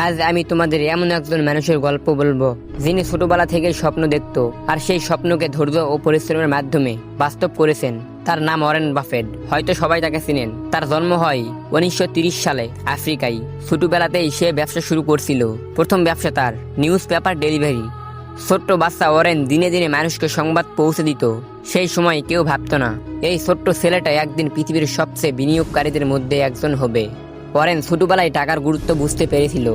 আজ আমি তোমাদের এমন একজন মানুষের গল্প বলবো যিনি ছোটবেলা থেকেই স্বপ্ন দেখত আর সেই স্বপ্নকে ধৈর্য ও পরিশ্রমের মাধ্যমে বাস্তব করেছেন। তার নাম ওয়ারেন বাফেট। হয়তো সবাই তাকে চিনেন। তার জন্ম হয় 1930 সালে আফ্রিকায়। ছোটবেলাতেই সে ব্যবসা শুরু করছিল। প্রথম ব্যবসা তার নিউজ পেপার ডেলিভারি। ছোট্ট বাচ্চা ওয়ারেন দিনে দিনে মানুষকে সংবাদ পৌঁছে দিত। সেই সময় কেউ ভাবতো না এই ছোট্ট ছেলেটা একদিন পৃথিবীর সবচেয়ে বিনিয়োগকারীদের মধ্যে একজন হবে। ওয়ারেন ছোটবেলায় টাকার গুরুত্ব বুঝতে পেরেছিল।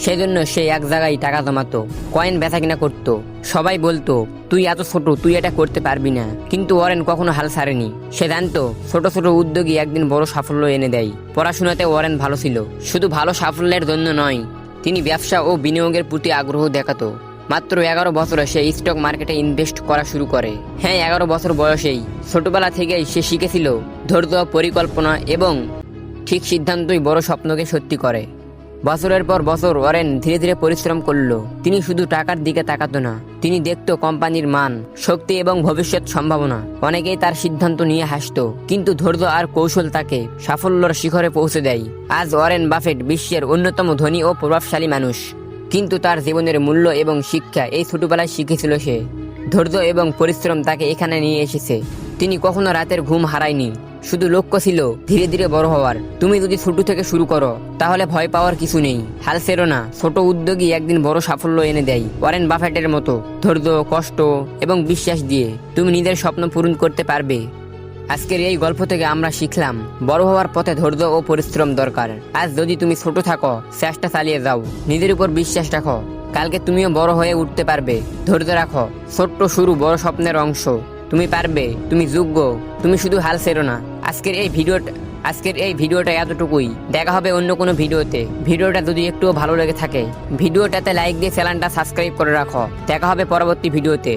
সেজন্য সে এক জায়গায় টাকা জমাতো, কয়েন বেচা কিনা করতো। সবাই বলতো তুই এত ছোট, তুই এটা করতে পারবি না। কিন্তু ওয়ারেন কখনো হাল ছাড়েনি। সে জানতো ছোট ছোট উদ্যোগী একদিন বড় সাফল্য এনে দেয়। পড়াশোনাতে ওয়ারেন ভালো ছিল, শুধু ভালো সাফল্যের জন্য নয়, তিনি ব্যবসা ও বিনিয়োগের প্রতি আগ্রহ দেখাতো। মাত্র 11 বছরে সে স্টক মার্কেটে ইনভেস্ট করা শুরু করে। হ্যাঁ, 11 বছর বয়সেই। ছোটবেলা থেকেই সে শিখেছিল ধৈর্য, পরিকল্পনা এবং ঠিক সিদ্ধান্তই বড় স্বপ্নকে সত্যি করে। বছরের পর বছর ওয়ারেন ধীরে ধীরে পরিশ্রম করলো। তিনি শুধু টাকার দিকে তাকাতো না, তিনি দেখতো কোম্পানির মান, শক্তি এবং ভবিষ্যৎ সম্ভাবনা। অনেকেই তার সিদ্ধান্ত নিয়ে হাসতো, কিন্তু ধৈর্য আর কৌশল তাকে সাফল্যের শিখরে পৌঁছে দেয়। আজ ওয়ারেন বাফেট বিশ্বের অন্যতম ধনী ও প্রভাবশালী মানুষ। কিন্তু তার জীবনের মূল্য এবং শিক্ষা এই ছোটবেলায় শিখেছিল সে। ধৈর্য এবং পরিশ্রম তাকে এখানে নিয়ে এসেছে। তিনি কখনো রাতের ঘুম হারায়নি। শুধু লক্ষ্য ছিল ধীরে ধীরে বড় হওয়ার। তুমি যদি ছোট থেকে শুরু করো তাহলে ভয় পাওয়ার কিছু নেই। হাল ছেড়ো না, ছোট উদ্যোগী একদিন বড় সাফল্য এনে দেয়। ওয়ারেন বাফেটের মতো ধৈর্য, কষ্ট এবং বিশ্বাস দিয়ে তুমি নিজের স্বপ্ন পূরণ করতে পারবে। আজকের এই গল্প থেকে আমরা শিখলাম বড় হওয়ার পথে ধৈর্য ও পরিশ্রম দরকার। আজ যদি তুমি ছোট থাকো, চেষ্টা চালিয়ে যাও, নিজের উপর বিশ্বাস রাখো, কালকে তুমিও বড় হয়ে উঠতে পারবে। ধৈর্য রাখো, ছোট্ট শুরু বড় স্বপ্নের অংশ। তুমি পারবে, তুমি যোগ্য, তুমি শুধু হাল ছেড়ো না। আজকের এই ভিডিওটা এতটুকুই। দেখা হবে অন্য কোনো ভিডিওতে। ভিডিওটা যদি একটুও ভালো লেগে থাকে ভিডিওটাতে লাইক দিয়ে চ্যানেলটা সাবস্ক্রাইব করে রাখো। দেখা হবে পরবর্তী ভিডিওতে।